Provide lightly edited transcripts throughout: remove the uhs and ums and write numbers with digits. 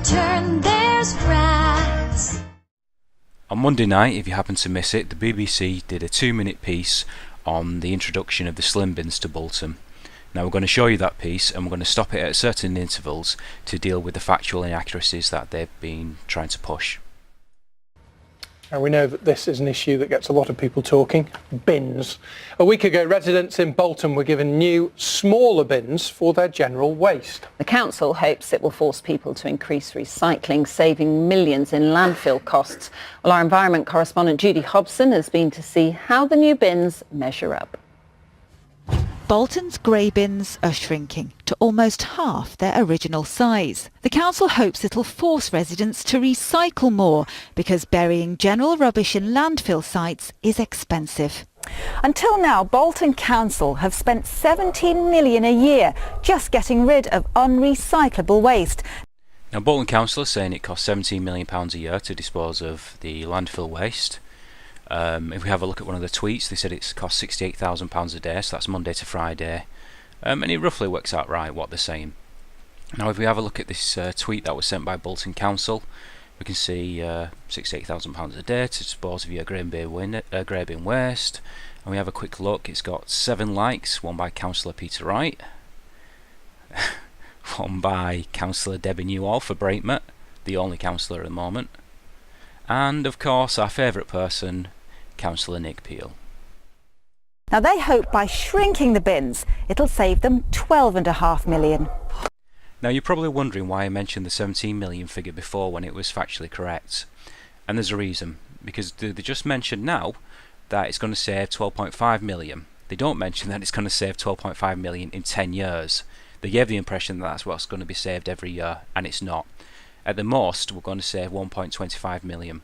turn, there's rats. On Monday night, if you happen to miss it, the BBC did a 2-minute piece on the introduction of the slim bins to Bolton. Now we're going to show you that piece, and we're going to stop it at certain intervals to deal with the factual inaccuracies that they've been trying to push. And we know that this is an issue that gets a lot of people talking. Bins. A week ago, residents in Bolton were given new, smaller bins for their general waste. The council hopes it will force people to increase recycling, saving millions in landfill costs. Well, our environment correspondent Judy Hobson has been to see how the new bins measure up. Bolton's grey bins are shrinking to almost half their original size. The council hopes it'll force residents to recycle more because burying general rubbish in landfill sites is expensive. Until now, Bolton Council have spent £17 million a year just getting rid of unrecyclable waste. Now Bolton Council is saying it costs £17 million a year to dispose of the landfill waste. If we have a look at one of the tweets, they said it's cost £68,000 a day, so that's Monday to Friday, and it roughly works out right what they're saying. Now if we have a look at this tweet that was sent by Bolton Council, we can see £68,000 a day to dispose of your grey bin waste, and we have a quick look. It's got 7 likes, one by Councillor Peter Wright, one by Councillor Debbie Newall for Braitmont, the only councillor at the moment, and of course our favourite person, Councillor Nick Peel. Now they hope by shrinking the bins, it'll save them £12.5 million. Now you're probably wondering why I mentioned the 17 million figure before when it was factually correct. And there's a reason. Because they just mentioned now that it's going to save 12.5 million. They don't mention that it's going to save 12.5 million in 10 years. They gave the impression that that's what's going to be saved every year, and it's not. At the most, we're going to save 1.25 million.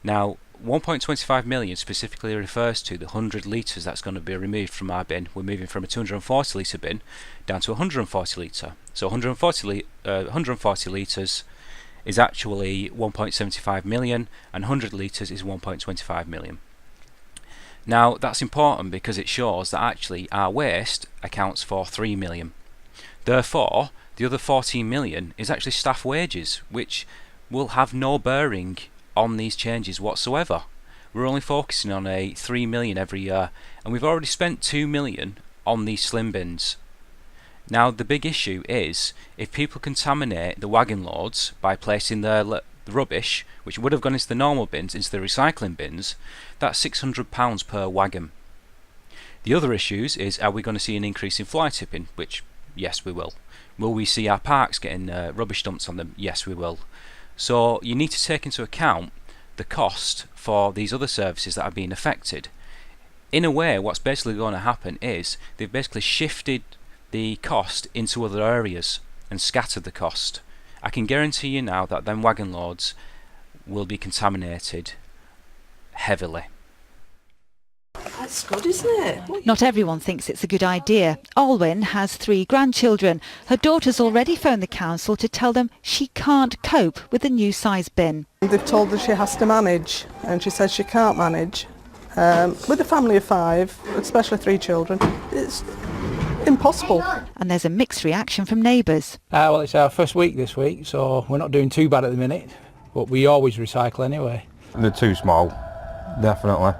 Now, 1.25 million specifically refers to the 100 litres that's going to be removed from our bin. We're moving from a 240 litre bin down to 140 litre. So 140 litres is actually 1.75 million, and 100 litres is 1.25 million. Now that's important because it shows that actually our waste accounts for 3 million. Therefore, the other 14 million is actually staff wages, which will have no bearing on these changes whatsoever. We're only focusing on a 3 million every year, and we've already spent 2 million on these slim bins. Now the big issue is if people contaminate the wagon loads by placing their rubbish, which would have gone into the normal bins, into the recycling bins, that's £600 per wagon. The other issues is, are we going to see an increase in fly tipping? Which, yes, we will. Will we see our parks getting rubbish dumped on them? Yes, we will. So you need to take into account the cost for these other services that are being affected. In a way, what's basically going to happen is they've basically shifted the cost into other areas and scattered the cost. I can guarantee you now that them wagon loads will be contaminated heavily. That's good, isn't it? Not everyone thinks it's a good idea. Alwyn has 3 grandchildren. Her daughter's already phoned the council to tell them she can't cope with the new size bin. They've told her she has to manage, and she says she can't manage. With a family of 5, especially 3 children, it's impossible. And there's a mixed reaction from neighbours. Well, it's our first week this week, so we're not doing too bad at the minute, but we always recycle anyway. They're too small, definitely.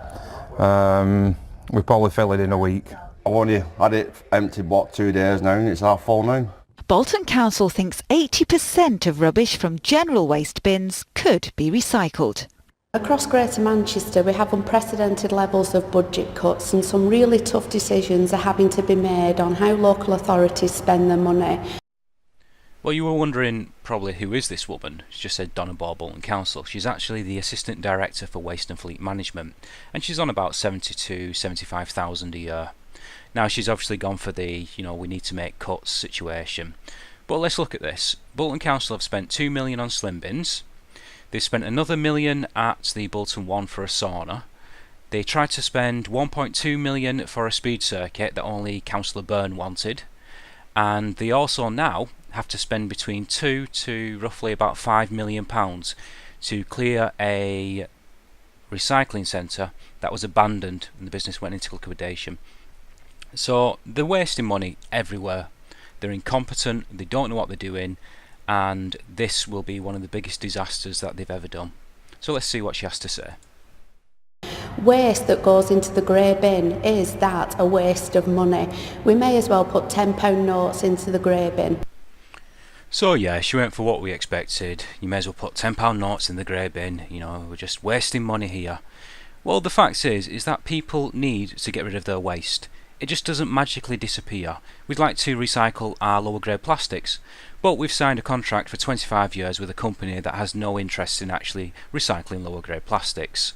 We probably fill it in a week. I've only had it empty, 2 days now, and it's half full now. Bolton Council thinks 80% of rubbish from general waste bins could be recycled. Across Greater Manchester we have unprecedented levels of budget cuts, and some really tough decisions are having to be made on how local authorities spend their money. Well, you were wondering probably who is this woman. She just said Donna Ball, Bolton Council. She's actually the Assistant Director for Waste and Fleet Management, and she's on about 75,000 a year. Now she's obviously gone for the, we need to make cuts situation. But let's look at this. Bolton Council have spent 2 million on slim bins. They've spent another million at the Bolton 1 for a sauna. They tried to spend 1.2 million for a speed circuit that only Councillor Byrne wanted. And they also now have to spend between 2 to roughly about £5 million to clear a recycling centre that was abandoned and the business went into liquidation. So they're wasting money everywhere. They're incompetent, they don't know what they're doing, and this will be one of the biggest disasters that they've ever done. So let's see what she has to say. Waste that goes into the grey bin, is that a waste of money? We may as well put £10 notes into the grey bin. So yeah, she went for what we expected. You may as well put £10 notes in the grey bin. You know, we're just wasting money here. Well, the fact is that people need to get rid of their waste. It just doesn't magically disappear. We'd like to recycle our lower grade plastics, but we've signed a contract for 25 years with a company that has no interest in actually recycling lower grade plastics.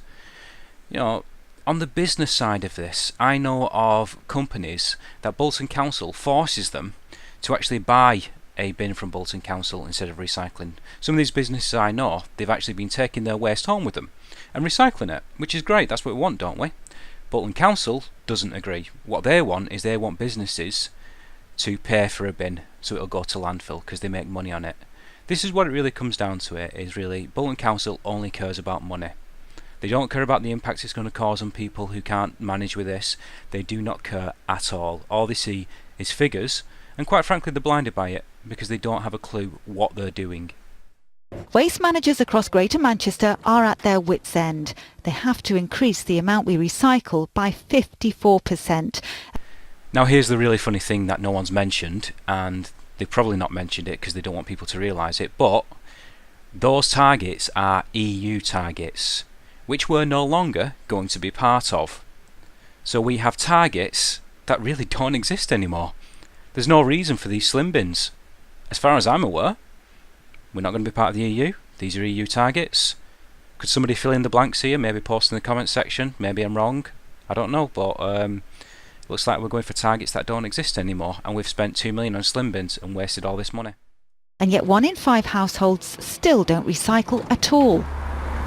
You know, on the business side of this, I know of companies that Bolton Council forces them to actually buy a bin from Bolton Council instead of recycling. Some of these businesses I know, they've actually been taking their waste home with them and recycling it, which is great. That's what we want, don't we? Bolton Council doesn't agree. What they want is they want businesses to pay for a bin so it'll go to landfill because they make money on it. This is what it really comes down to. It is really Bolton Council only cares about money. They don't care about the impact it's going to cause on people who can't manage with this. They do not care at all. All they see is figures, and quite frankly they're blinded by it because they don't have a clue what they're doing. Waste managers across Greater Manchester are at their wits' end. They have to increase the amount we recycle by 54%. Now here's the really funny thing that no one's mentioned, and they've probably not mentioned it because they don't want people to realise it, but those targets are EU targets, which we're no longer going to be part of. So we have targets that really don't exist anymore. There's no reason for these slim bins. As far as I'm aware, we're not going to be part of the EU. These are EU targets. Could somebody fill in the blanks here? Maybe post in the comment section. Maybe I'm wrong. I don't know, but looks like we're going for targets that don't exist anymore, and we've spent 2 million on slim bins and wasted all this money. And yet 1 in 5 households still don't recycle at all.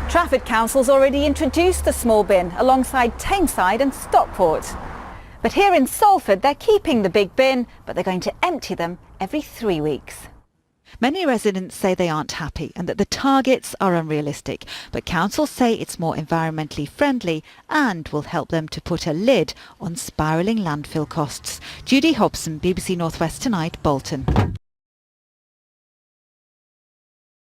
Trafford Council's already introduced the small bin alongside Tameside and Stockport. But here in Salford, they're keeping the big bin, but they're going to empty them every 3 weeks. Many residents say they aren't happy and that the targets are unrealistic, but councils say it's more environmentally friendly and will help them to put a lid on spiralling landfill costs. Judy Hobson, BBC North West Tonight, Bolton.